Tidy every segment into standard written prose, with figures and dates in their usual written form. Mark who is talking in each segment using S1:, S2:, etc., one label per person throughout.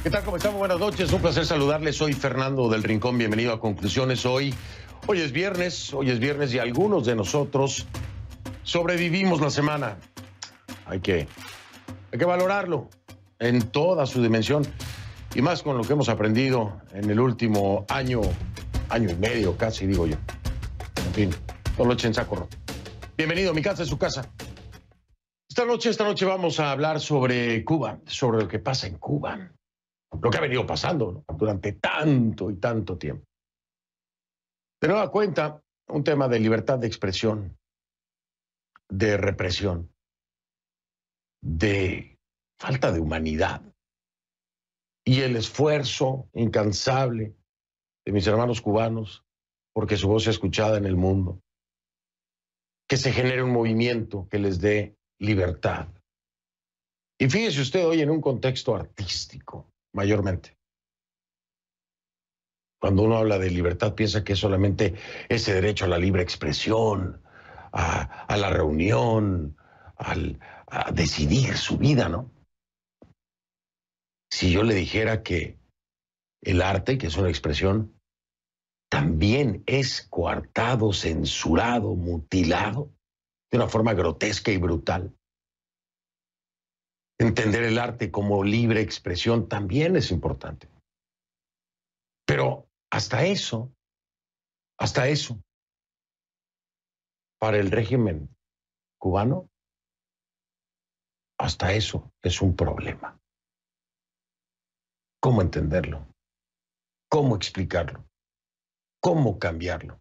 S1: ¿Qué tal? ¿Cómo estamos? Buenas noches. Un placer saludarles. Soy Fernando del Rincón. Bienvenido a Conclusiones. Hoy es viernes y algunos de nosotros sobrevivimos la semana. Hay que valorarlo en toda su dimensión y más con lo que hemos aprendido en el último año y medio casi, digo yo. En fin, no lo echen saco roto. Bienvenido, mi casa es su casa. Esta noche vamos a hablar sobre Cuba, sobre lo que pasa en Cuba. Lo que ha venido pasando, ¿no?, durante tanto y tanto tiempo. De nueva cuenta, un tema de libertad de expresión, de represión, de falta de humanidad y el esfuerzo incansable de mis hermanos cubanos porque su voz sea escuchada en el mundo, que se genere un movimiento que les dé libertad. Y fíjese usted hoy en un contexto artístico, mayormente. Cuando uno habla de libertad piensa que es solamente ese derecho a la libre expresión, a la reunión, a decidir su vida, ¿no? Si yo le dijera que el arte, que es una expresión, también es coartado, censurado, mutilado, de una forma grotesca y brutal. Entender el arte como libre expresión también es importante. Pero hasta eso, para el régimen cubano, hasta eso es un problema. ¿Cómo entenderlo? ¿Cómo explicarlo? ¿Cómo cambiarlo?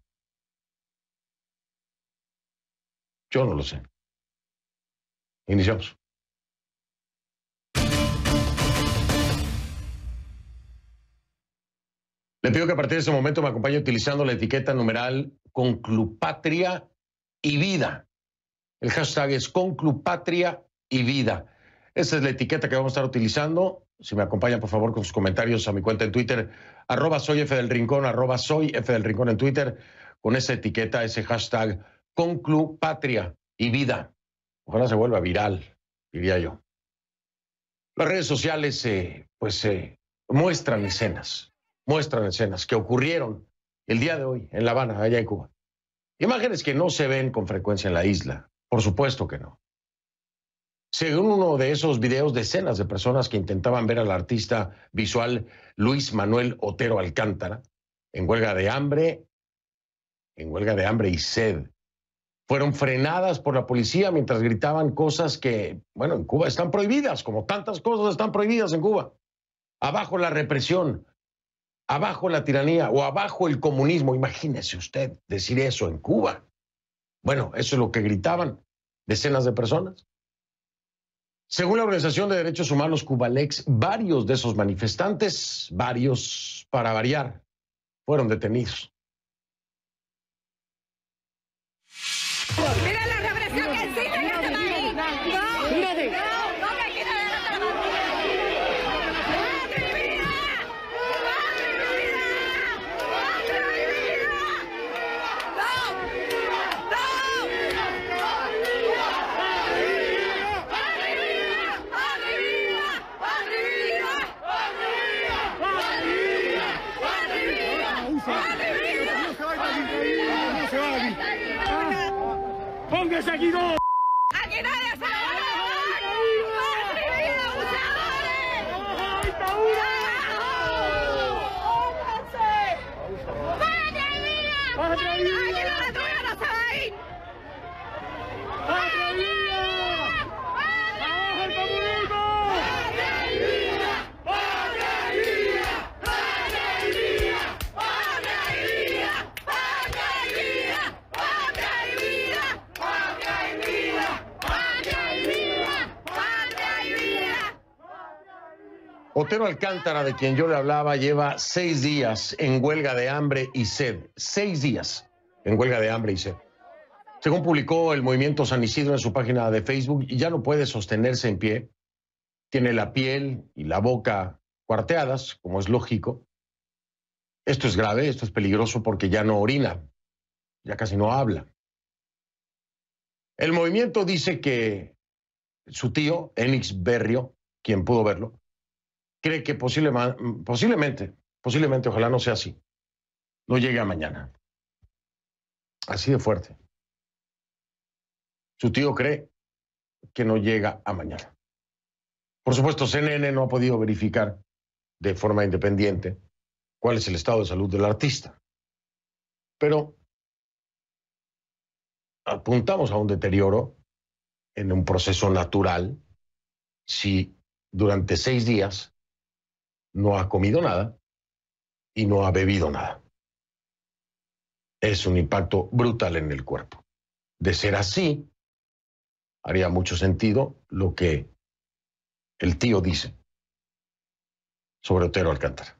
S1: Yo no lo sé. Iniciamos. Le pido que a partir de ese momento me acompañe utilizando la etiqueta numeral Conclupatria y Vida. El hashtag es Conclupatria y Vida. Esa es la etiqueta que vamos a estar utilizando. Si me acompañan, por favor, con sus comentarios a mi cuenta en Twitter, @soyfdelrincón, @soyfdelrincón en Twitter, con esa etiqueta, ese hashtag Conclupatria y Vida. Ojalá se vuelva viral, diría yo. Las redes sociales, muestran escenas que ocurrieron el día de hoy en La Habana, allá en Cuba. Imágenes que no se ven con frecuencia en la isla, por supuesto que no. Según uno de esos videos, decenas de personas que intentaban ver al artista visual Luis Manuel Otero Alcántara en huelga de hambre y sed, fueron frenadas por la policía mientras gritaban cosas que, bueno, en Cuba están prohibidas, como tantas cosas están prohibidas en Cuba. Abajo la represión, abajo la tiranía o abajo el comunismo. Imagínese usted decir eso en Cuba. Bueno, eso es lo que gritaban decenas de personas. Según la Organización de Derechos Humanos Cubalex, varios de esos manifestantes, para variar, fueron detenidos.
S2: Mira la represión que existe en este país.
S3: ¡Póngase aquí dos!
S2: ¡Aquí nadie se va!
S1: Otero Alcántara, de quien yo le hablaba, lleva 6 días en huelga de hambre y sed. 6 días en huelga de hambre y sed. Según publicó el Movimiento San Isidro en su página de Facebook, ya no puede sostenerse en pie. Tiene la piel y la boca cuarteadas, como es lógico. Esto es grave, esto es peligroso porque ya no orina, ya casi no habla. El movimiento dice que su tío, Enix Berrio, quien pudo verlo, cree que posiblemente, ojalá no sea así, no llegue a mañana. Así de fuerte. Su tío cree que no llega a mañana. Por supuesto, CNN no ha podido verificar de forma independiente cuál es el estado de salud del artista. Pero apuntamos a un deterioro en un proceso natural si durante 6 días no ha comido nada y no ha bebido nada. Es un impacto brutal en el cuerpo. De ser así, haría mucho sentido lo que el tío dice sobre Otero Alcántara.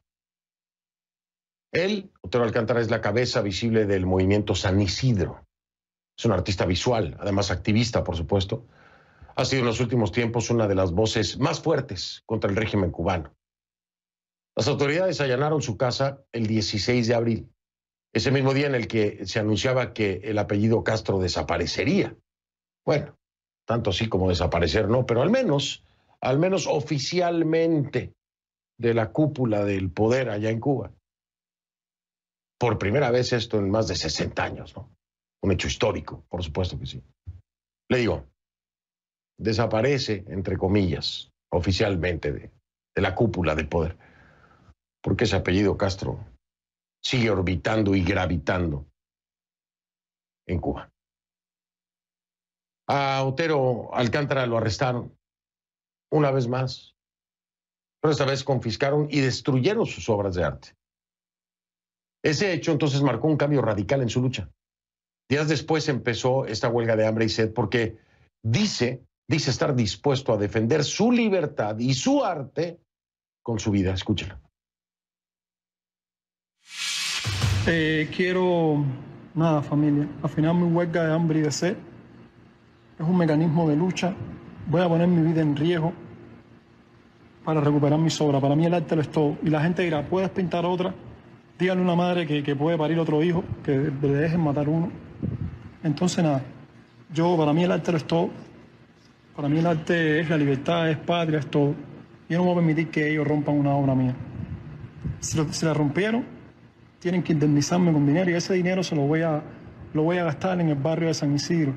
S1: Él, Otero Alcántara, es la cabeza visible del movimiento San Isidro. Es un artista visual, además activista, por supuesto. Ha sido en los últimos tiempos una de las voces más fuertes contra el régimen cubano. Las autoridades allanaron su casa el 16 de abril, ese mismo día en el que se anunciaba que el apellido Castro desaparecería. Bueno, tanto así como desaparecer no, pero al menos oficialmente de la cúpula del poder allá en Cuba. Por primera vez esto en más de 60 años, ¿no? Un hecho histórico, por supuesto que sí. Le digo, desaparece, entre comillas, oficialmente de la cúpula del poder, porque ese apellido Castro sigue orbitando y gravitando en Cuba. A Otero Alcántara lo arrestaron una vez más, pero esta vez confiscaron y destruyeron sus obras de arte. Ese hecho entonces marcó un cambio radical en su lucha. Días después empezó esta huelga de hambre y sed porque dice estar dispuesto a defender su libertad y su arte con su vida. Escúchelo.
S3: Quiero, nada, familia, al final mi huelga de hambre y de sed es un mecanismo de lucha. Voy a poner mi vida en riesgo para recuperar mis obras. Para mí el arte lo es todo. Y la gente dirá, ¿puedes pintar otra? Díganle a una madre que puede parir otro hijo, que le dejen matar uno. Entonces, nada, para mí el arte lo es todo. Para mí el arte es la libertad, es patria, es todo. Yo no voy a permitir que ellos rompan una obra mía. Si la rompieron, tienen que indemnizarme con dinero y ese dinero lo voy a gastar en el barrio de San Isidro.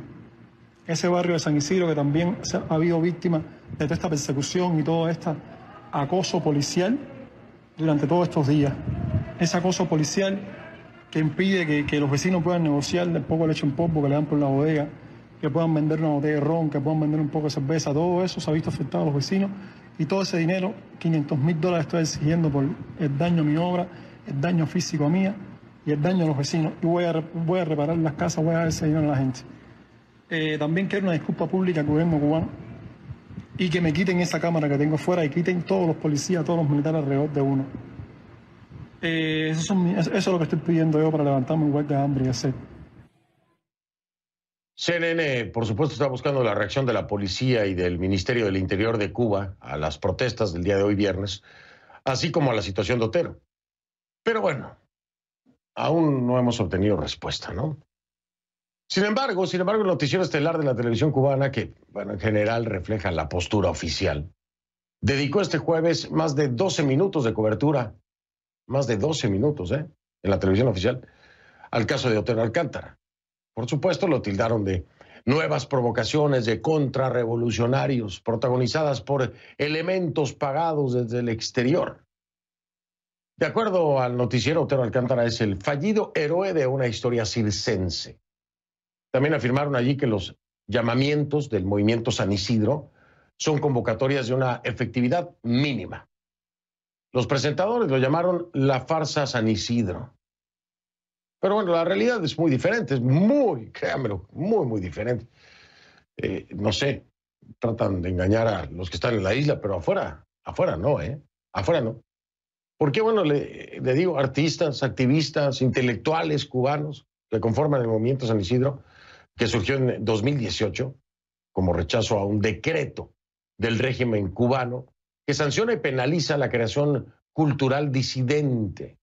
S3: Ese barrio de San Isidro que también ha habido víctimas de toda esta persecución y todo este acoso policial durante todos estos días. Ese acoso policial que impide que los vecinos puedan negociar del poco leche en polvo que le dan por la bodega, que puedan vender una botella de ron, que puedan vender un poco de cerveza. Todo eso se ha visto afectado a los vecinos y todo ese dinero, $500,000 estoy exigiendo por el daño a mi obra, el daño físico a mía y el daño a los vecinos. Y voy a reparar las casas, voy a dar ese dinero a la gente. También quiero una disculpa pública al gobierno cubano y que me quiten esa cámara que tengo fuera y quiten todos los policías, todos los militares alrededor de uno. Eso es lo que estoy pidiendo yo para levantarme un huelga de hambre y de sed.
S1: CNN, por supuesto, está buscando la reacción de la policía y del Ministerio del Interior de Cuba a las protestas del día de hoy viernes, así como a la situación de Otero. Pero bueno, aún no hemos obtenido respuesta, ¿no? Sin embargo, el noticiero estelar de la televisión cubana, que, bueno, en general refleja la postura oficial, dedicó este jueves más de 12 minutos de cobertura, más de 12 minutos, en la televisión oficial, al caso de Otero Alcántara. Por supuesto, lo tildaron de nuevas provocaciones de contrarrevolucionarios protagonizadas por elementos pagados desde el exterior. De acuerdo al noticiero, Otero Alcántara es el fallido héroe de una historia circense. También afirmaron allí que los llamamientos del movimiento San Isidro son convocatorias de una efectividad mínima. Los presentadores lo llamaron la farsa San Isidro. Pero bueno, la realidad es muy diferente, es muy, créanmelo, muy diferente. No sé, tratan de engañar a los que están en la isla, pero afuera no, afuera no. Porque bueno, le digo, artistas, activistas, intelectuales cubanos que conforman el movimiento San Isidro, que surgió en 2018 como rechazo a un decreto del régimen cubano que sanciona y penaliza la creación cultural disidente.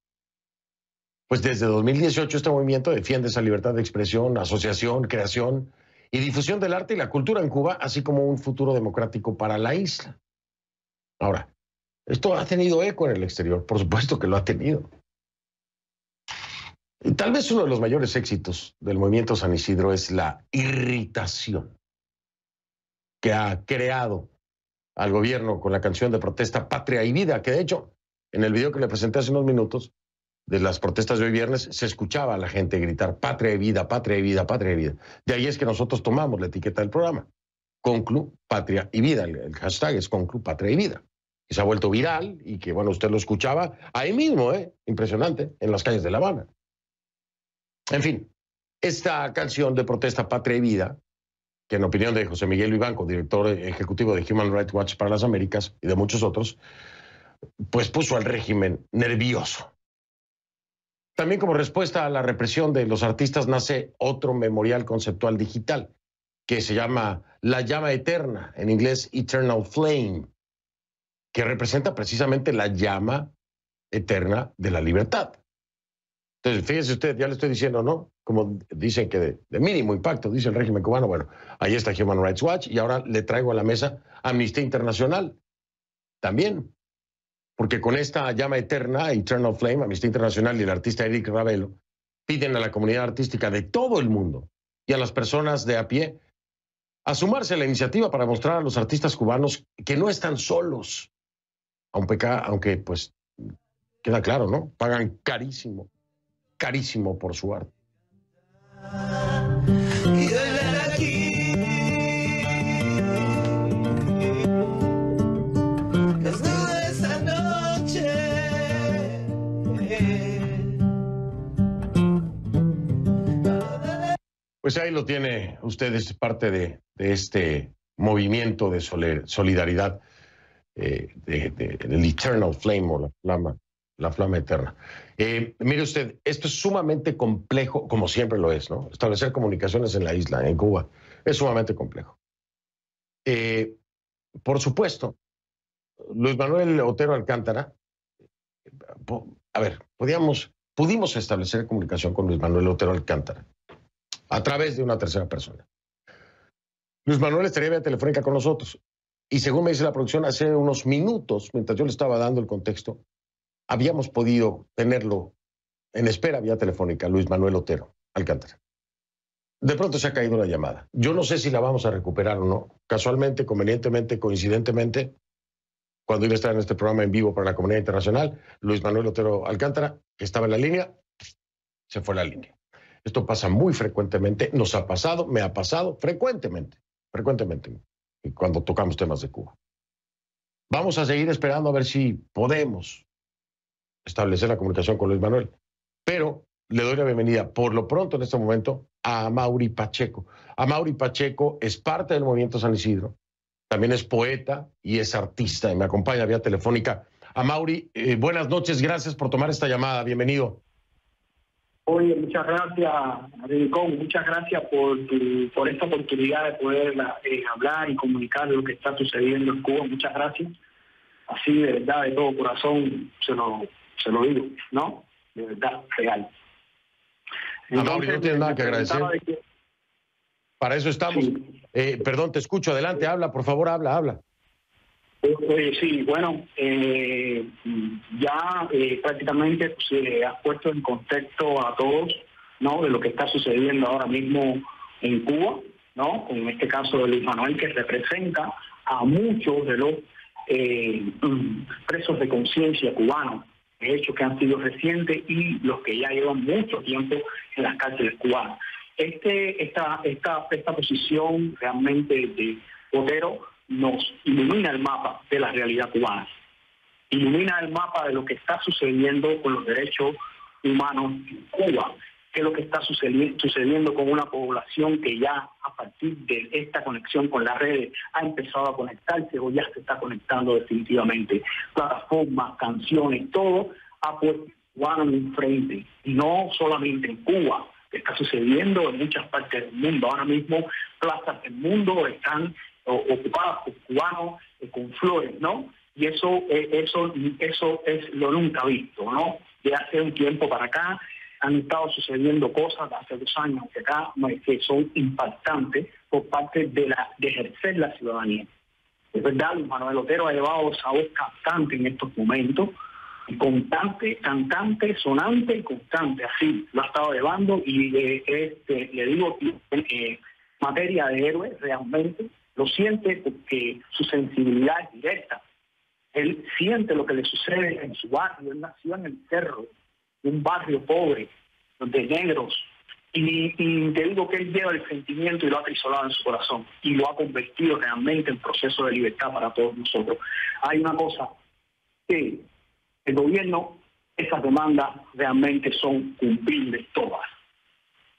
S1: Pues desde 2018 este movimiento defiende esa libertad de expresión, asociación, creación y difusión del arte y la cultura en Cuba, así como un futuro democrático para la isla. Ahora, Esto ha tenido eco en el exterior, por supuesto que lo ha tenido. Y tal vez uno de los mayores éxitos del movimiento San Isidro es la irritación que ha creado al gobierno con la canción de protesta Patria y Vida, que de hecho, en el video que le presenté hace unos minutos, de las protestas de hoy viernes, se escuchaba a la gente gritar Patria y Vida, Patria y Vida, Patria y Vida. De ahí es que nosotros tomamos la etiqueta del programa. Conclu, Patria y Vida. El hashtag es Conclu, Patria y Vida. Y se ha vuelto viral y que, bueno, usted lo escuchaba ahí mismo, impresionante, en las calles de La Habana. En fin, esta canción de protesta Patria y Vida, que en opinión de José Miguel Vivanco, director ejecutivo de Human Rights Watch para las Américas y de muchos otros, pues puso al régimen nervioso. También como respuesta a la represión de los artistas nace otro memorial conceptual digital que se llama La Llama Eterna, en inglés Eternal Flame, que representa precisamente la llama eterna de la libertad. Entonces, fíjese usted, ya le estoy diciendo, ¿no? Como dicen que de mínimo impacto, dice el régimen cubano. Bueno, ahí está Human Rights Watch y ahora le traigo a la mesa Amnistía Internacional también. Porque con esta llama eterna, Eternal Flame, Amnistía Internacional y el artista Eric Ravelo piden a la comunidad artística de todo el mundo y a las personas de a pie a sumarse a la iniciativa para mostrar a los artistas cubanos que no están solos, aunque pues queda claro, ¿no? Pagan carísimo, carísimo por su arte. Pues ahí lo tiene ustedes, parte de este movimiento de solidaridad del Eternal Flame o la flama eterna. Mire usted, esto es sumamente complejo, como siempre lo es, ¿no? Establecer comunicaciones en la isla, en Cuba, es sumamente complejo. Por supuesto, Luis Manuel Otero Alcántara, a ver, pudimos establecer comunicación con Luis Manuel Otero Alcántara a través de una tercera persona. Luis Manuel estaría vía telefónica con nosotros. Y según me dice la producción, hace unos minutos, mientras yo le estaba dando el contexto, habíamos podido tenerlo en espera vía telefónica, Luis Manuel Otero Alcántara. De pronto se ha caído la llamada. Yo no sé si la vamos a recuperar o no. Casualmente, convenientemente, coincidentemente, cuando iba a estar en este programa en vivo para la comunidad internacional, Luis Manuel Otero Alcántara, que estaba en la línea, se fue a la línea. Esto pasa muy frecuentemente, nos ha pasado, me ha pasado frecuentemente, y cuando tocamos temas de Cuba. Vamos a seguir esperando a ver si podemos establecer la comunicación con Luis Manuel, pero le doy la bienvenida por lo pronto en este momento a Amaury Pacheco. Amaury Pacheco es parte del movimiento San Isidro, también es poeta y es artista y me acompaña vía telefónica. Amaury, buenas noches, gracias por tomar esta llamada, bienvenido.
S4: Oye, muchas gracias, Rincón, muchas gracias por esta oportunidad de poder hablar y comunicar lo que está sucediendo en Cuba. Muchas gracias. Así, de verdad, de todo corazón, se lo digo, ¿no? De verdad, real.
S1: Amaury, no tienes nada que agradecer. Para eso estamos.
S4: Sí.
S1: Perdón, te escucho. Adelante, habla, por favor, habla.
S4: Sí, bueno, ya prácticamente has puesto en contexto a todos, ¿no? De lo que está sucediendo ahora mismo en Cuba, ¿no? En este caso de Luis Manuel, que representa a muchos de los presos de conciencia cubanos, de hecho que han sido recientes y los que ya llevan mucho tiempo en las cárceles cubanas. Esta posición realmente de Otero nos ilumina el mapa de la realidad cubana, ilumina el mapa de lo que está sucediendo con los derechos humanos en Cuba, que es lo que está sucediendo con una población que ya a partir de esta conexión con las redes ha empezado a conectarse o ya se está conectando definitivamente. Plataformas, canciones, todo ha puesto cubano en frente, y no solamente en Cuba, que está sucediendo en muchas partes del mundo. Ahora mismo plazas del mundo están ocupadas por cubanos con flores, ¿no? Y eso es lo nunca visto, ¿no? De hace un tiempo para acá han estado sucediendo cosas de hace 2 años que acá que son impactantes por parte de ejercer la ciudadanía. Es verdad, Luis Manuel Otero ha llevado esa voz cantante en estos momentos, constante, cantante, sonante y constante, así lo ha estado llevando, y le digo que materia de héroe realmente lo siente porque su sensibilidad es directa. Él siente lo que le sucede en su barrio. Él nació en el Cerro, un barrio pobre, de negros, y te digo que él lleva el sentimiento y lo ha acrisolado en su corazón y lo ha convertido realmente en proceso de libertad para todos nosotros. Hay una cosa, que el gobierno, esas demandas realmente son cumplibles todas.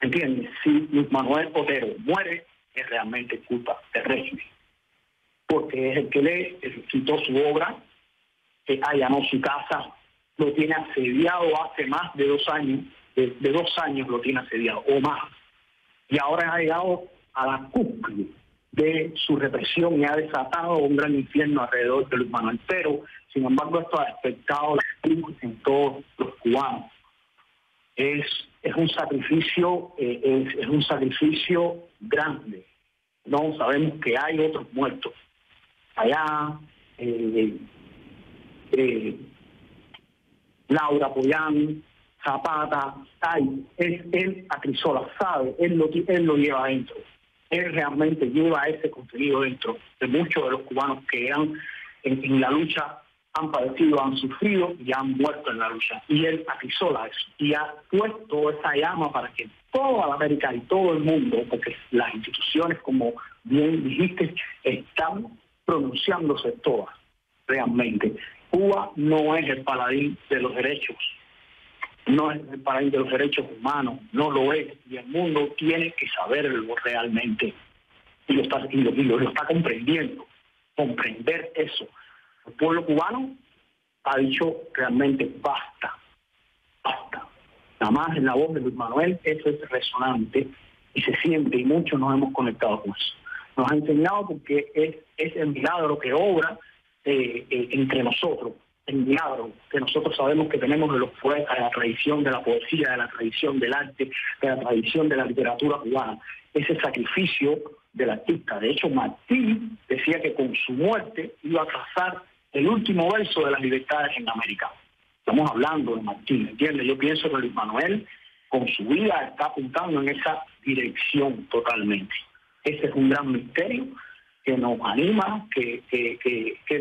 S4: ¿Entiendes? Si Luis Manuel Otero muere, es realmente culpa del régimen, porque es el que le quitó su obra, que allanó su casa, lo tiene asediado hace más de 2 años, de 2 años lo tiene asediado, o más. Y ahora ha llegado a la cúspide de su represión y ha desatado un gran infierno alrededor de Luis Manuel. Pero, sin embargo, esto ha despertado la crisis en todos los cubanos. Es un sacrificio, es un sacrificio grande. No sabemos que hay otros muertos allá. Laura Pollán, Zapata, él Acrisola, sabe, él lo lleva adentro. Él realmente lleva ese contenido dentro de muchos de los cubanos que en la lucha han padecido, han sufrido y han muerto en la lucha. Y él acrisola eso y ha puesto esa llama para que toda la América y todo el mundo, porque las instituciones, como bien dijiste, están pronunciándose todas realmente. Cuba no es el paladín de los derechos, no es el paladín de los derechos humanos, no lo es, y el mundo tiene que saberlo realmente, y lo está comprendiendo, comprender eso. El pueblo cubano ha dicho realmente basta, basta. Nada más en la voz de Luis Manuel eso es resonante y se siente, y muchos nos hemos conectado con eso. Nos ha enseñado porque es el milagro que obra entre nosotros, el milagro que nosotros sabemos que tenemos de los poetas, de la tradición de la poesía, de la tradición del arte, de la tradición de la literatura cubana, ese sacrificio del artista. De hecho, Martí decía que con su muerte iba a trazar el último verso de las libertades en América. Estamos hablando de Martí, ¿entiendes? Yo pienso que Luis Manuel, con su vida, está apuntando en esa dirección totalmente. Ese es un gran misterio que nos anima, que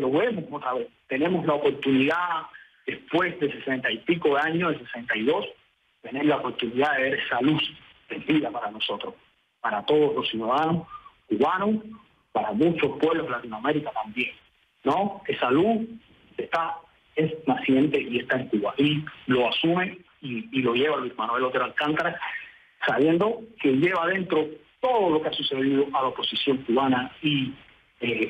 S4: lo vemos otra vez. Tenemos la oportunidad, después de 60 y pico de años, de 62, tener la oportunidad de ver esa luz de vida para nosotros, para todos los ciudadanos cubanos, para muchos pueblos de Latinoamérica también, ¿no? Esa luz es naciente y está en Cuba. Y lo asume y lo lleva Luis Manuel Otero Alcántara, sabiendo que lleva adentro todo lo que ha sucedido a la oposición cubana y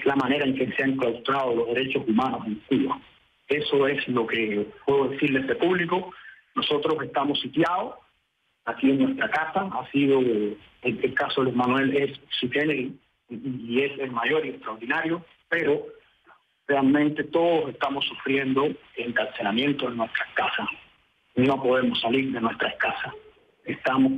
S4: la manera en que se han claustrado los derechos humanos en Cuba. Eso es lo que puedo decirle a este público. Nosotros estamos sitiados aquí en nuestra casa. Ha sido, el caso de Luis Manuel es su generis y es el mayor y extraordinario, pero realmente todos estamos sufriendo encarcelamiento en nuestras casas. No podemos salir de nuestras casas. Estamos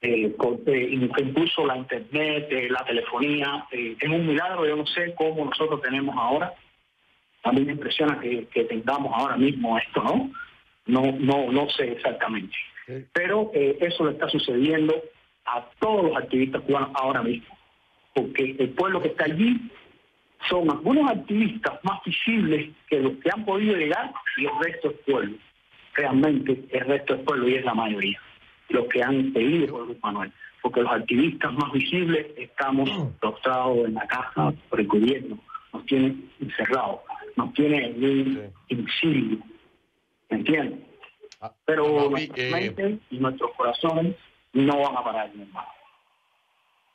S4: incluso la internet, la telefonía, es un milagro. Yo no sé cómo nosotros tenemos ahora. A mí me impresiona que tengamos ahora mismo esto, ¿no? No sé exactamente. Sí. Pero eso le está sucediendo a todos los activistas cubanos ahora mismo, porque el pueblo que está allí son algunos activistas más visibles que los que han podido llegar, y el resto es pueblo. Realmente el resto es pueblo y es la mayoría los que han pedido por Luis Manuel, porque los activistas más visibles estamos claustrados en la casa por el gobierno, nos tienen encerrados, nos tienen en exilio, ¿me entiendes? Pero nuestra mente y nuestros corazones no van a parar, mi hermano.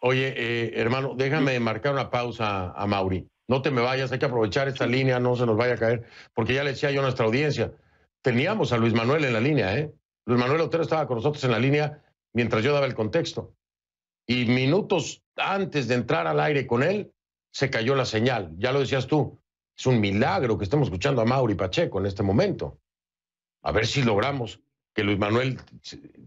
S1: Oye, hermano, déjame marcar una pausa a Mauri. No te me vayas, hay que aprovechar esta línea, no se nos vaya a caer, porque ya le decía yo a nuestra audiencia, teníamos a Luis Manuel en la línea, ¿eh? Luis Manuel Otero estaba con nosotros en la línea mientras yo daba el contexto. Y minutos antes de entrar al aire con él, se cayó la señal. Ya lo decías tú, es un milagro que estemos escuchando a Mauri Pacheco en este momento. A ver si logramos que Luis Manuel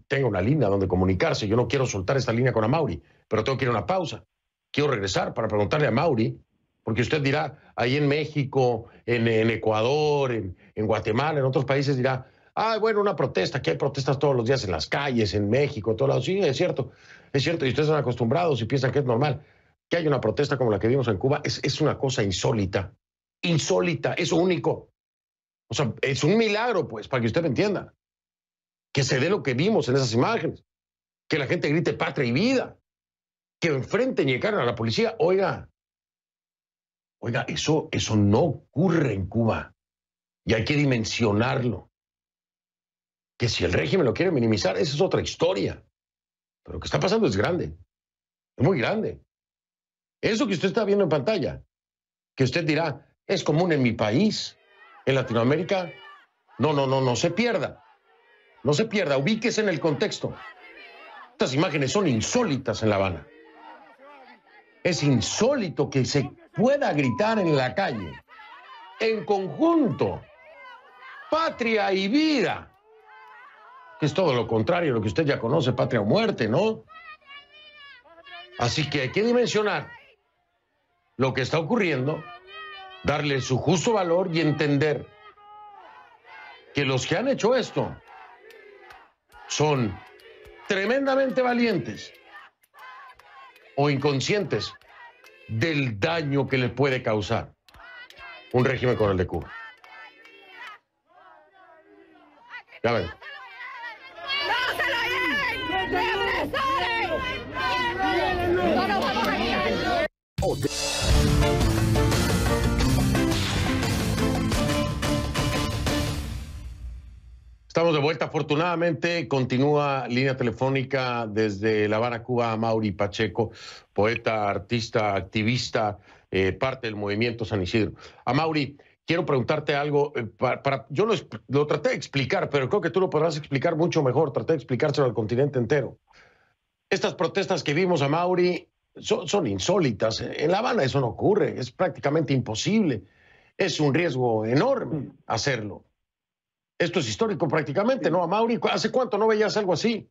S1: tenga una línea donde comunicarse. Yo no quiero soltar esta línea con Mauri, pero tengo que ir a una pausa. Quiero regresar para preguntarle a Mauri, Porque usted dirá, ahí en México, en Ecuador, en Guatemala, en otros países dirá, bueno, una protesta, aquí hay protestas todos los días en las calles, en México, en todos lados. Sí, es cierto, y ustedes están acostumbrados y piensan que es normal. Que haya una protesta como la que vimos en Cuba es una cosa insólita, es único. O sea, es un milagro, pues, para que usted me entienda. Que se dé lo que vimos en esas imágenes, que la gente grite patria y vida, que enfrenten y encaren a la policía. Oiga, eso no ocurre en Cuba y hay que dimensionarlo. Que si el régimen lo quiere minimizar, esa es otra historia. Pero lo que está pasando es grande, es muy grande. Eso que usted está viendo en pantalla, que usted dirá, es común en mi país, en Latinoamérica, no se pierda. No se pierda, ubíquese en el contexto. Estas imágenes son insólitas en La Habana. Es insólito que se pueda gritar en la calle, en conjunto, patria y vida. Que es todo lo contrario a lo que usted ya conoce, patria o muerte, ¿no? Así que hay que dimensionar lo que está ocurriendo, darle su justo valor y entender que los que han hecho esto son tremendamente valientes o inconscientes del daño que le puede causar un régimen como el de Cuba. Ya ven.
S2: ¡No se lo lleven! ¡Represores! ¡No nos vamos a guiar!
S1: Estamos de vuelta. Afortunadamente continúa línea telefónica desde La Habana, Cuba, Amaury Pacheco, poeta, artista, activista, parte del movimiento San Isidro. Amaury, quiero preguntarte algo. Yo lo traté de explicar, pero creo que tú lo podrás explicar mucho mejor. Traté de explicárselo al continente entero. Estas protestas que vimos, Amaury, son insólitas. En La Habana eso no ocurre. Es prácticamente imposible. Es un riesgo enorme hacerlo. Esto es histórico prácticamente, ¿no, Amaury? ¿Hace cuánto no veías algo así?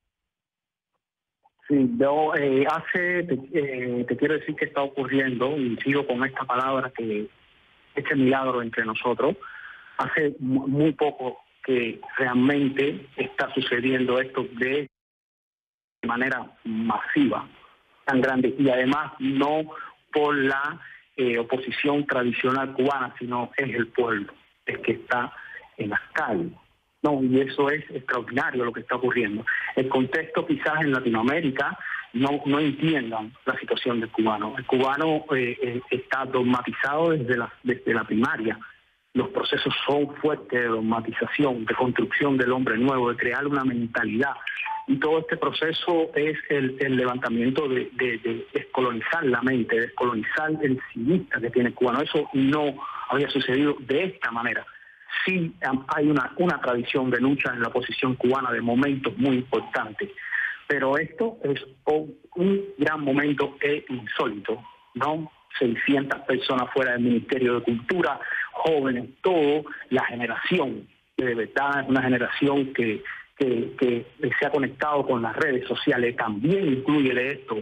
S4: Sí, yo te quiero decir que está ocurriendo, y sigo con esta palabra, que este milagro entre nosotros. Hace muy poco que realmente está sucediendo esto de manera masiva, tan grande, y además no por la oposición tradicional cubana, sino es el pueblo el que está en las calles. No, y eso es extraordinario lo que está ocurriendo. El contexto quizás en Latinoamérica no entiendan la situación del cubano. El cubano está dogmatizado desde la primaria. Los procesos son fuertes de dogmatización, de construcción del hombre nuevo, de crear una mentalidad. Y todo este proceso es el levantamiento de descolonizar la mente, descolonizar el civilista que tiene el cubano. Eso no había sucedido de esta manera. Sí hay una tradición de lucha en la oposición cubana de momentos muy importantes, pero esto es un gran momento insólito, ¿no? 600 personas fuera del Ministerio de Cultura, jóvenes, todo, la generación, de verdad es una generación que se ha conectado con las redes sociales. También incluye de esto,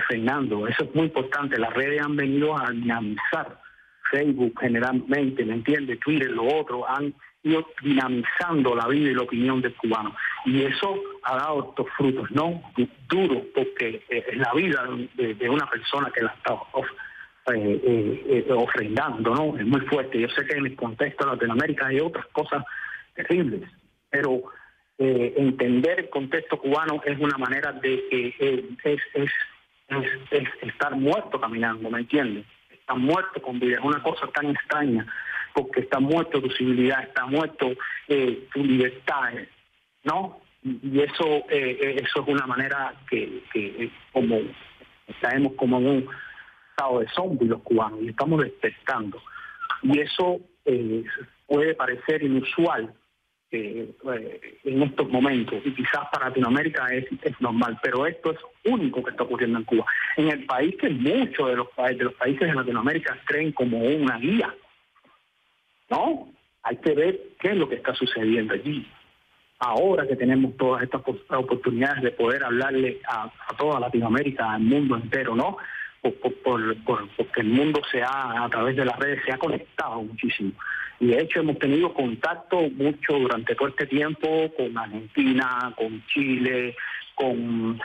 S4: Fernando, eso es muy importante. Las redes han venido a dinamizar Facebook generalmente, ¿me entiende? Twitter, lo otro, han ido dinamizando la vida y la opinión del cubano. Y eso ha dado estos frutos, ¿no? Duros, porque es la vida de una persona que la está ofrendando, ¿no? Es muy fuerte. Yo sé que en el contexto de Latinoamérica hay otras cosas terribles, pero entender el contexto cubano es una manera de que es estar muerto caminando, ¿me entiendes? Está muerto con vida, es una cosa tan extraña, porque está muerto tu civilidad, está muerto tu libertad, ¿no? Y eso es una manera que como caemos como en un estado de zombie los cubanos, y estamos despertando. Y eso puede parecer inusual en estos momentos, y quizás para Latinoamérica es normal, pero esto es único que está ocurriendo en Cuba, en el país que muchos de los países de Latinoamérica creen como una guía, ¿no? Hay que ver qué es lo que está sucediendo allí. Ahora que tenemos todas estas oportunidades de poder hablarle a toda Latinoamérica, al mundo entero, ¿no? porque el mundo a través de las redes se ha conectado muchísimo. Y de hecho hemos tenido contacto mucho durante todo este tiempo con Argentina, con Chile, con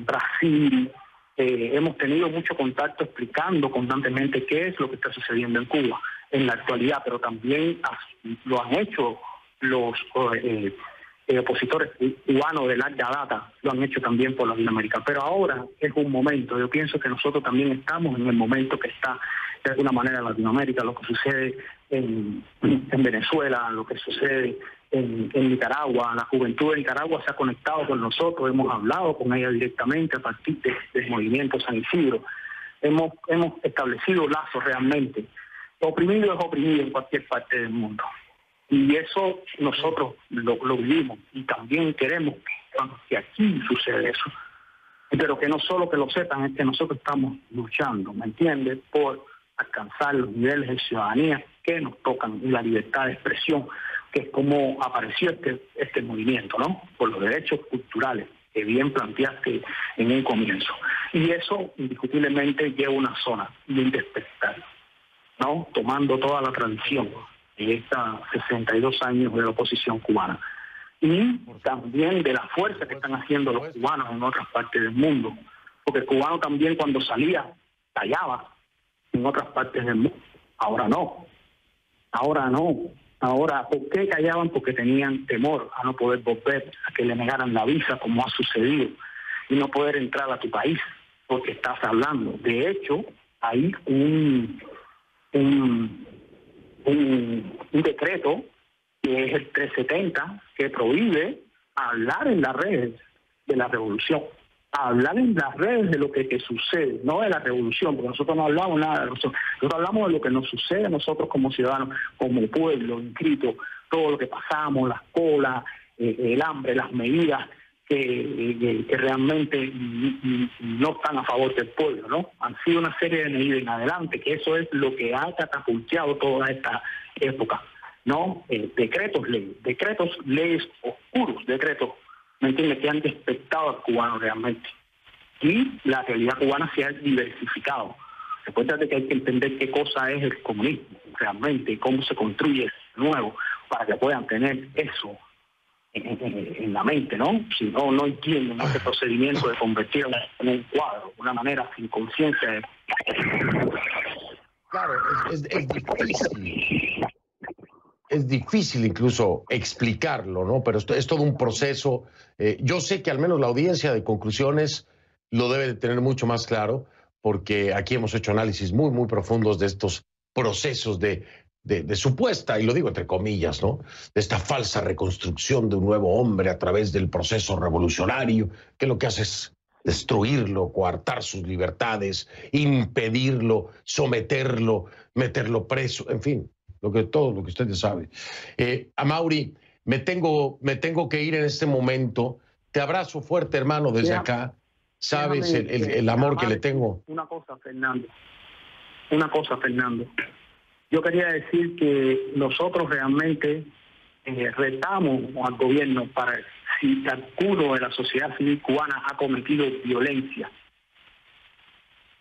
S4: Brasil. Hemos tenido mucho contacto explicando constantemente qué es lo que está sucediendo en Cuba en la actualidad, pero también lo han hecho los opositores cubanos de larga data, lo han hecho también por Latinoamérica. Pero ahora es un momento, yo pienso que nosotros también estamos en el momento que está de alguna manera en Latinoamérica, lo que sucede en Venezuela, lo que sucede en Nicaragua. La juventud de Nicaragua se ha conectado con nosotros, hemos hablado con ella directamente a partir del movimiento San Isidro. Hemos establecido lazos realmente. Oprimido es oprimido en cualquier parte del mundo. Y eso nosotros lo vivimos y también queremos que aquí sucede eso. Pero que no solo que lo sepan, es que nosotros estamos luchando, ¿me entiendes?, por alcanzar los niveles de ciudadanía que nos tocan y la libertad de expresión, que es como apareció este movimiento, ¿no?, por los derechos culturales que bien planteaste en un comienzo. Y eso indiscutiblemente lleva una zona de despertar, ¿no?, tomando toda la tradición de estos 62 años de la oposición cubana. Y también de la fuerza que están haciendo los cubanos en otras partes del mundo. Porque el cubano también cuando salía, callaba en otras partes del mundo. Ahora no. Ahora no. Ahora, ¿por qué callaban? Porque tenían temor a no poder volver, a que le negaran la visa, como ha sucedido, y no poder entrar a tu país, porque estás hablando. De hecho, hay un decreto que es el 370 que prohíbe hablar en las redes de la revolución, hablar en las redes de lo que sucede, no de la revolución, porque nosotros no hablamos nada de la revolución, nosotros hablamos de lo que nos sucede a nosotros como ciudadanos, como pueblo inscrito, todo lo que pasamos, las colas, el hambre, las medidas que realmente no están a favor del pueblo, ¿no? Han sido una serie de medidas en adelante, que eso es lo que ha catapultado toda esta época, ¿no? Decretos, leyes oscuros, decretos, ¿me entiendes?, que han despertado al cubano realmente. Y la realidad cubana se ha diversificado. Recuerda que hay que entender qué cosa es el comunismo realmente y cómo se construye de nuevo para que puedan tener eso en la mente, ¿no? Si no entienden este procedimiento de convertirlo en un cuadro, una manera sin conciencia.
S1: Claro, es difícil. Es difícil incluso explicarlo, ¿no? Pero esto es todo un proceso. Yo sé que al menos la audiencia de conclusiones lo debe de tener mucho más claro, porque aquí hemos hecho análisis muy, muy profundos de estos procesos de supuesta, y lo digo entre comillas, ¿no?, de esta falsa reconstrucción de un nuevo hombre a través del proceso revolucionario, que lo que hace es destruirlo, coartar sus libertades, impedirlo, someterlo, meterlo preso, en fin, todo lo que ustedes saben. Amaury, me tengo que ir en este momento. Te abrazo fuerte, hermano, desde acá. Sabes el amor que le tengo.
S4: Una cosa, Fernando. Yo quería decir que nosotros realmente retamos al gobierno para, si alguno de la sociedad civil cubana ha cometido violencia,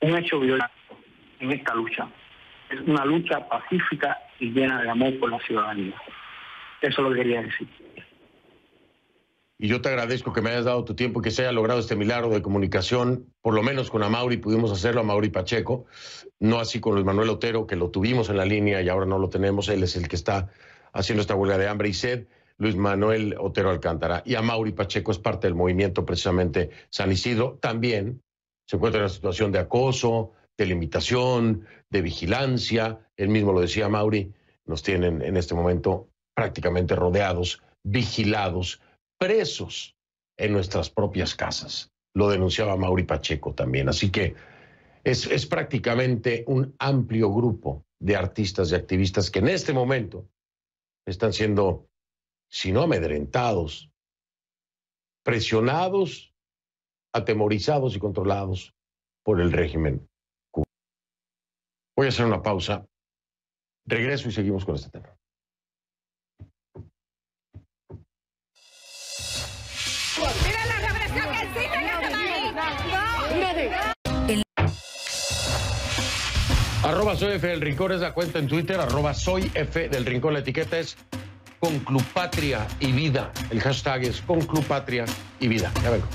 S4: un hecho violento en esta lucha. Es una lucha pacífica y llena de amor por la ciudadanía. Eso lo quería decir.
S1: Y yo te agradezco que me hayas dado tu tiempo y que se haya logrado este milagro de comunicación. Por lo menos con Amaury pudimos hacerlo, Amaury Pacheco. No así con Luis Manuel Otero, que lo tuvimos en la línea y ahora no lo tenemos. Él es el que está haciendo esta huelga de hambre y sed. Luis Manuel Otero Alcántara. Y Amaury Pacheco es parte del movimiento precisamente San Isidro. También se encuentra en una situación de acoso, de limitación, de vigilancia. Él mismo lo decía, Amaury, nos tienen en este momento prácticamente rodeados, vigilados, presos en nuestras propias casas. Lo denunciaba Amaury Pacheco también. Así que es prácticamente un amplio grupo de artistas y activistas que en este momento están siendo, si no amedrentados, presionados, atemorizados y controlados por el régimen cubano. Voy a hacer una pausa. Regreso y seguimos con este tema.
S2: Mira la represión que existe en este país. No.
S1: Arroba soy F del Rincón es la cuenta en Twitter, arroba soy F del Rincón, la etiqueta es Conclupatria y Vida. El hashtag es Conclupatria y Vida. Ya vengo.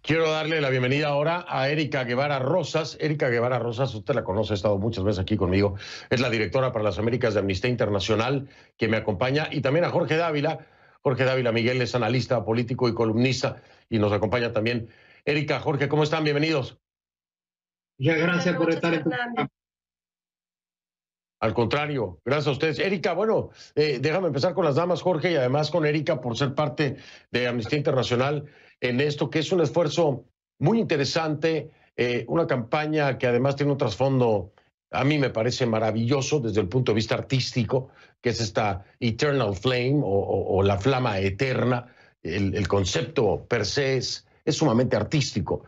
S1: Quiero darle la bienvenida ahora a Erika Guevara Rosas. Erika Guevara Rosas, usted la conoce, ha estado muchas veces aquí conmigo. Es la directora para las Américas de Amnistía Internacional, que me acompaña, y también a Jorge Dávila. Jorge Dávila Miguel es analista político y columnista, y nos acompaña también. Erika, Jorge, ¿cómo están? Bienvenidos.
S5: Muchas gracias por estar en tu programa.
S1: Al contrario, gracias a ustedes. Erika, bueno, déjame empezar con las damas, Jorge, y además con Erika por ser parte de Amnistía Internacional en esto, que es un esfuerzo muy interesante, una campaña que además tiene un trasfondo, a mí me parece maravilloso desde el punto de vista artístico, que es esta Eternal Flame o la flama eterna. El concepto per se es sumamente artístico.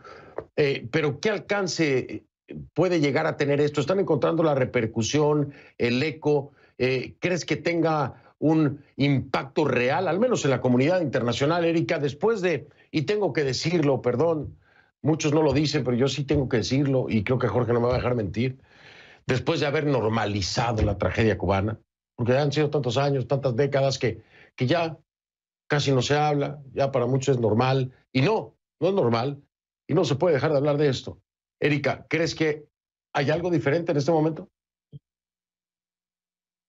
S1: Pero ¿qué alcance puede llegar a tener esto? ¿Están encontrando la repercusión, el eco? ¿Crees que tenga un impacto real, al menos en la comunidad internacional, Erika, después de, y tengo que decirlo, perdón, muchos no lo dicen, pero yo sí tengo que decirlo, y creo que Jorge no me va a dejar mentir, después de haber normalizado la tragedia cubana, porque han sido tantos años, tantas décadas que ya casi no se habla, ya para muchos es normal, y no es normal, y no se puede dejar de hablar de esto. Erika, ¿crees que hay algo diferente en este momento?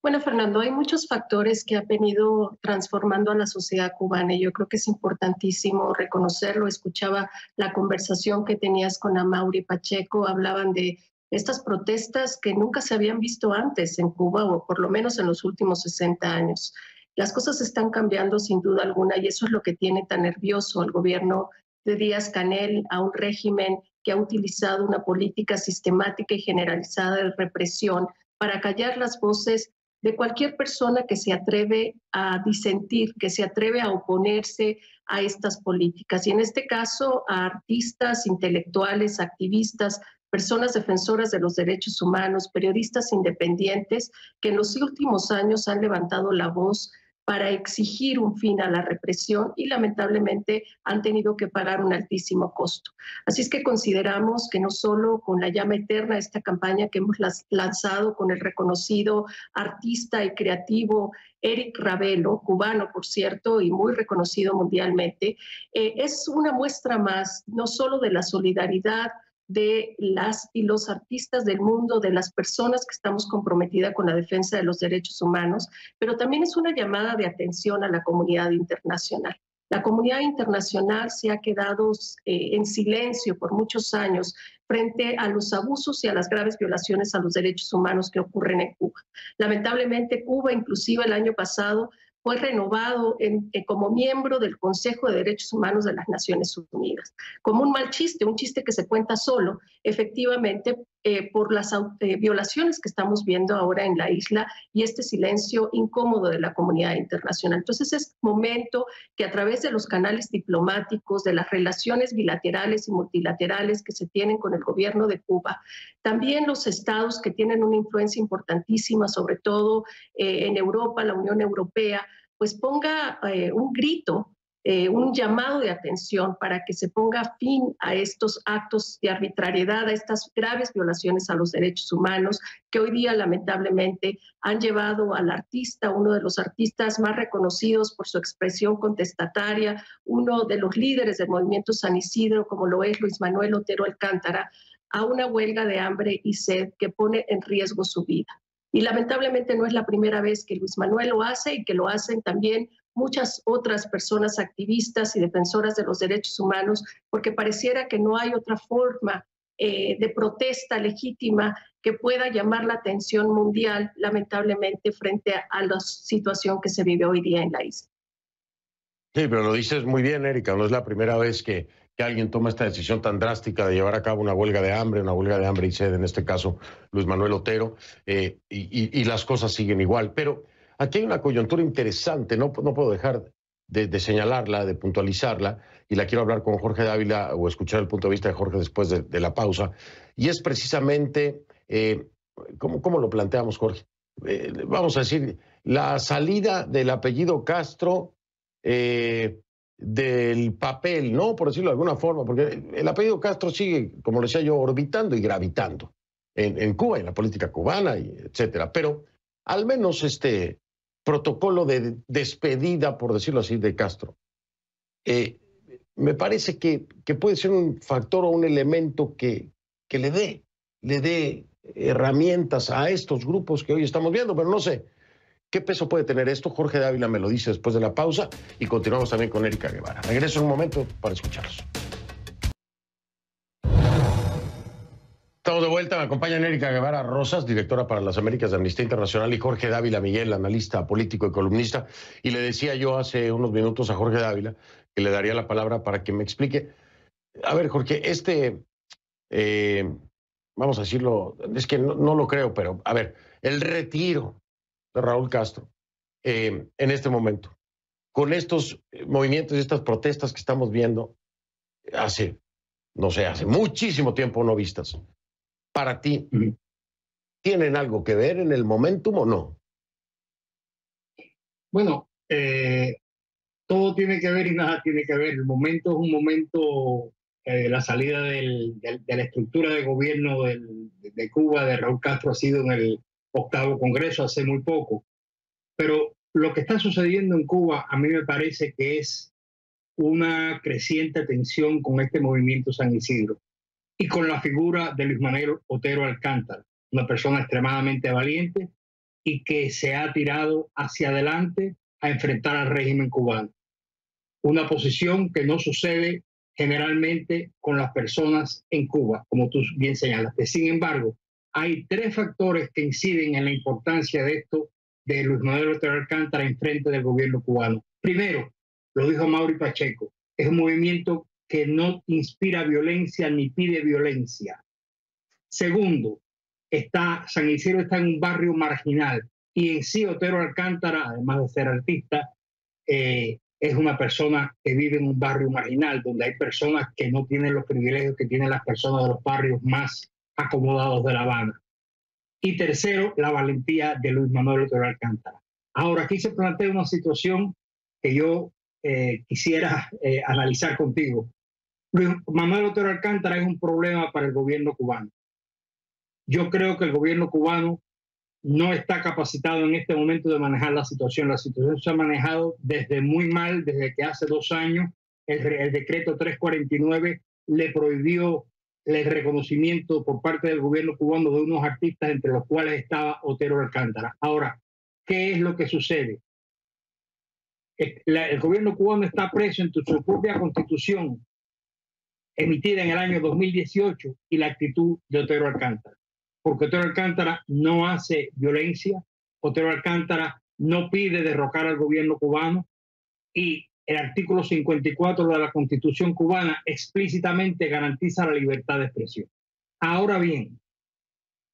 S6: Bueno, Fernando, hay muchos factores que han venido transformando a la sociedad cubana y yo creo que es importantísimo reconocerlo. Escuchaba la conversación que tenías con Amaury Pacheco, hablaban de estas protestas que nunca se habían visto antes en Cuba, o por lo menos en los últimos 60 años. Las cosas están cambiando sin duda alguna y eso es lo que tiene tan nervioso al gobierno de Díaz-Canel, a un régimen que ha utilizado una política sistemática y generalizada de represión para callar las voces de cualquier persona que se atreve a disentir, que se atreve a oponerse a estas políticas. Y en este caso, a artistas, intelectuales, activistas, personas defensoras de los derechos humanos, periodistas independientes, que en los últimos años han levantado la voz para exigir un fin a la represión y lamentablemente han tenido que pagar un altísimo costo. Así es que consideramos que no solo con la llama eterna, esta campaña que hemos lanzado con el reconocido artista y creativo Eric Ravelo, cubano por cierto y muy reconocido mundialmente, es una muestra más no solo de la solidaridad de las y los artistas del mundo, de las personas que estamos comprometidas con la defensa de los derechos humanos, pero también es una llamada de atención a la comunidad internacional. La comunidad internacional se ha quedado en silencio por muchos años frente a los abusos y a las graves violaciones a los derechos humanos que ocurren en Cuba. Lamentablemente, Cuba, inclusive el año pasado, fue renovado como miembro del Consejo de Derechos Humanos de las Naciones Unidas. Como un mal chiste, un chiste que se cuenta solo, efectivamente, por las violaciones que estamos viendo ahora en la isla y este silencio incómodo de la comunidad internacional. Entonces es momento que a través de los canales diplomáticos, de las relaciones bilaterales y multilaterales que se tienen con el gobierno de Cuba, también los estados que tienen una influencia importantísima, sobre todo en Europa, la Unión Europea, pues ponga un grito, un llamado de atención para que se ponga fin a estos actos de arbitrariedad, a estas graves violaciones a los derechos humanos que hoy día lamentablemente han llevado al artista, uno de los artistas más reconocidos por su expresión contestataria, uno de los líderes del movimiento San Isidro, como lo es Luis Manuel Otero Alcántara, a una huelga de hambre y sed que pone en riesgo su vida. Y lamentablemente no es la primera vez que Luis Manuel lo hace y que lo hacen también muchas otras personas activistas y defensoras de los derechos humanos, porque pareciera que no hay otra forma de protesta legítima que pueda llamar la atención mundial, lamentablemente, frente a la situación que se vive hoy día en la isla.
S1: Sí, pero lo dices muy bien, Erika, no es la primera vez que alguien toma esta decisión tan drástica de llevar a cabo una huelga de hambre y sed, en este caso Luis Manuel Otero, y las cosas siguen igual. Pero aquí hay una coyuntura interesante, no puedo dejar de señalarla, de puntualizarla, y la quiero hablar con Jorge Dávila o escuchar el punto de vista de Jorge después de la pausa, y es precisamente, ¿cómo lo planteamos, Jorge? Vamos a decir, la salida del apellido Castro del papel, ¿no? Por decirlo de alguna forma, porque el apellido Castro sigue, como le decía yo, orbitando y gravitando en Cuba, en la política cubana, y etcétera. Pero al menos este protocolo de despedida, por decirlo así, de Castro, me parece que puede ser un factor o un elemento que le dé herramientas a estos grupos que hoy estamos viendo, pero no sé qué peso puede tener esto. Jorge Dávila me lo dice después de la pausa y continuamos también con Erika Guevara. Regreso en un momento para escucharlos. Estamos de vuelta, me acompañan Erika Guevara Rosas, directora para las Américas de Amnistía Internacional, y Jorge Dávila Miguel, analista político y columnista. Y le decía yo hace unos minutos a Jorge Dávila que le daría la palabra para que me explique. A ver, Jorge, vamos a decirlo, es que no lo creo, pero a ver, el retiro de Raúl Castro en este momento, con estos movimientos y estas protestas que estamos viendo hace muchísimo tiempo no vistas, para ti, ¿tienen algo que ver en el momentum o no?
S5: Bueno, todo tiene que ver y nada tiene que ver. El momento es un momento, la salida de la estructura de gobierno de Cuba, de Raúl Castro, ha sido en el 8º Congreso hace muy poco. Pero lo que está sucediendo en Cuba a mí me parece que es una creciente tensión con este movimiento San Isidro y con la figura de Luis Manuel Otero Alcántara, una persona extremadamente valiente y que se ha tirado hacia adelante a enfrentar al régimen cubano. Una posición que no sucede generalmente con las personas en Cuba, como tú bien señalaste. Sin embargo, hay 3 factores que inciden en la importancia de esto de Luis Manuel Otero Alcántara en frente del gobierno cubano. Primero, lo dijo Mauri Pacheco, es un movimiento que no inspira violencia ni pide violencia. Segundo, San Isidro está en un barrio marginal y en sí Otero Alcántara, además de ser artista, es una persona que vive en un barrio marginal donde hay personas que no tienen los privilegios que tienen las personas de los barrios más acomodados de La Habana. Y tercero, la valentía de Luis Manuel Otero Alcántara. Ahora, aquí se plantea una situación que yo quisiera analizar contigo. Luis Manuel Otero Alcántara es un problema para el gobierno cubano. Yo creo que el gobierno cubano no está capacitado en este momento de manejar la situación. La situación se ha manejado desde muy mal, desde que hace 2 años el decreto 349 le prohibió el reconocimiento por parte del gobierno cubano de unos artistas entre los cuales estaba Otero Alcántara. Ahora, ¿qué es lo que sucede? El gobierno cubano está preso en su propia constitución emitida en el año 2018 y la actitud de Otero Alcántara. Porque Otero Alcántara no hace violencia, Otero Alcántara no pide derrocar al gobierno cubano y el artículo 54 de la Constitución cubana explícitamente garantiza la libertad de expresión. Ahora bien,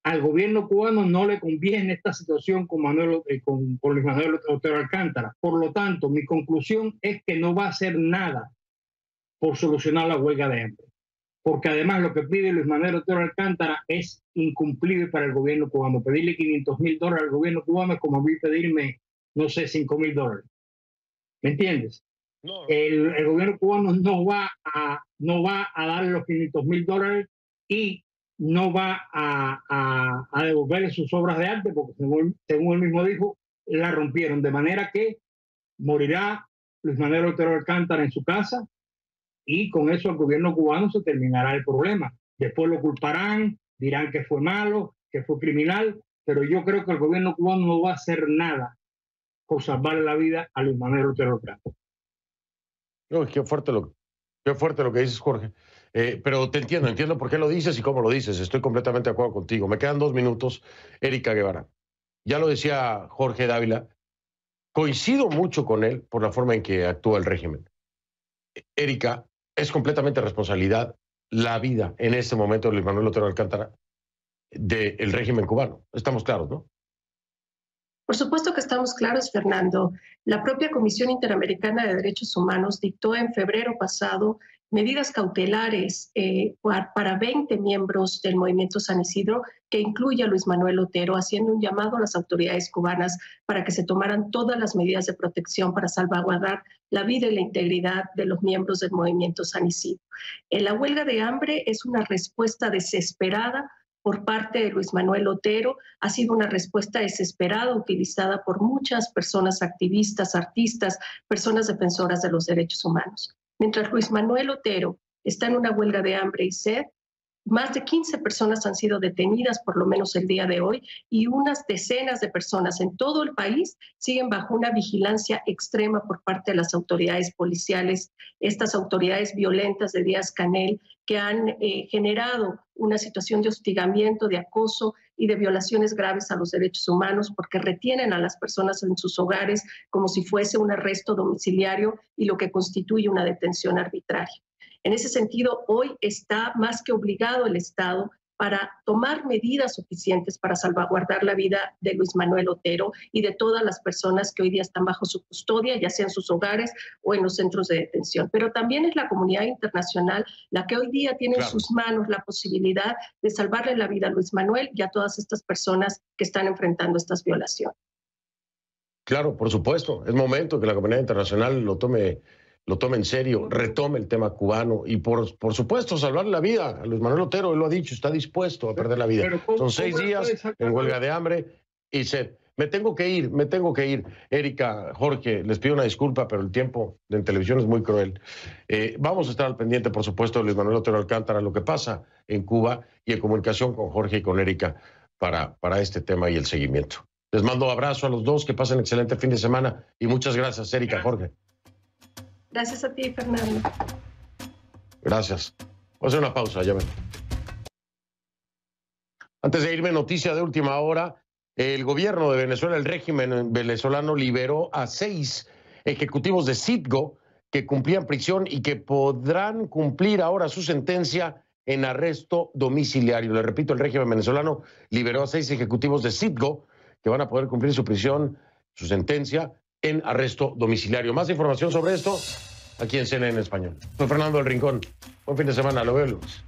S5: al gobierno cubano no le conviene esta situación con Luis Manuel Otero Alcántara. Por lo tanto, mi conclusión es que no va a hacer nada por solucionar la huelga de hambre. Porque además lo que pide Luis Manuel Otero Alcántara es incumplible para el gobierno cubano. Pedirle $500,000 al gobierno cubano es como a mí pedirme, no sé, $5,000. ¿Me entiendes? No. El gobierno cubano no va a darle los $500,000 y no va a devolverle sus obras de arte porque, según él mismo dijo, la rompieron. De manera que morirá Luis Manuel Otero Alcántara en su casa y con eso el gobierno cubano se terminará el problema. Después lo culparán, dirán que fue malo, que fue criminal, pero yo creo que el gobierno cubano no va a hacer nada por salvarle la vida a Luis Manuel Otero Alcántara.
S1: No, qué fuerte lo que dices, Jorge. Pero te entiendo por qué lo dices y cómo lo dices. Estoy completamente de acuerdo contigo. Me quedan 2 minutos. Erika Guevara. Ya lo decía Jorge Dávila. Coincido mucho con él por la forma en que actúa el régimen. Erika, es completamente responsabilidad la vida en este momento de Luis Manuel Otero Alcántara del régimen cubano. Estamos claros, ¿no?
S6: Por supuesto que estamos claros, Fernando. La propia Comisión Interamericana de Derechos Humanos dictó en febrero pasado medidas cautelares para 20 miembros del Movimiento San Isidro, que incluye a Luis Manuel Otero, haciendo un llamado a las autoridades cubanas para que se tomaran todas las medidas de protección para salvaguardar la vida y la integridad de los miembros del Movimiento San Isidro. La huelga de hambre es una respuesta desesperada por parte de Luis Manuel Otero, ha sido una respuesta desesperada utilizada por muchas personas activistas, artistas, personas defensoras de los derechos humanos. Mientras Luis Manuel Otero está en una huelga de hambre y sed, más de 15 personas han sido detenidas, por lo menos el día de hoy, y unas decenas de personas en todo el país siguen bajo una vigilancia extrema por parte de las autoridades policiales, estas autoridades violentas de Díaz-Canel, que han generado una situación de hostigamiento, de acoso y de violaciones graves a los derechos humanos, porque retienen a las personas en sus hogares como si fuese un arresto domiciliario y lo que constituye una detención arbitraria. En ese sentido, hoy está más que obligado el Estado para tomar medidas suficientes para salvaguardar la vida de Luis Manuel Otero y de todas las personas que hoy día están bajo su custodia, ya sea en sus hogares o en los centros de detención. Pero también es la comunidad internacional la que hoy día tiene en sus manos la posibilidad de salvarle la vida a Luis Manuel y a todas estas personas que están enfrentando estas violaciones.
S1: Claro, por supuesto. Es momento que la comunidad internacional lo tome en serio, retome el tema cubano y por supuesto salvarle la vida a Luis Manuel Otero. Él lo ha dicho, está dispuesto a perder la vida. Son 6 días en huelga de hambre y sed. Me tengo que ir. Erika, Jorge, les pido una disculpa, pero el tiempo en televisión es muy cruel. Vamos a estar al pendiente, por supuesto, de Luis Manuel Otero Alcántara, lo que pasa en Cuba y en comunicación con Jorge y con Erika para este tema y el seguimiento. Les mando abrazo a los dos, que pasen excelente fin de semana y muchas gracias, Erika, Jorge.
S6: Gracias a ti, Fernando.
S1: Gracias. Vamos a hacer una pausa, ya ven. Antes de irme, noticia de última hora. El gobierno de Venezuela, el régimen venezolano, liberó a 6 ejecutivos de Citgo que cumplían prisión y que podrán cumplir ahora su sentencia en arresto domiciliario. Le repito, el régimen venezolano liberó a 6 ejecutivos de Citgo que van a poder cumplir su prisión, su sentencia, en arresto domiciliario. Más información sobre esto aquí en CNN en Español. Soy Fernando del Rincón. Buen fin de semana. Lo veo, Luis.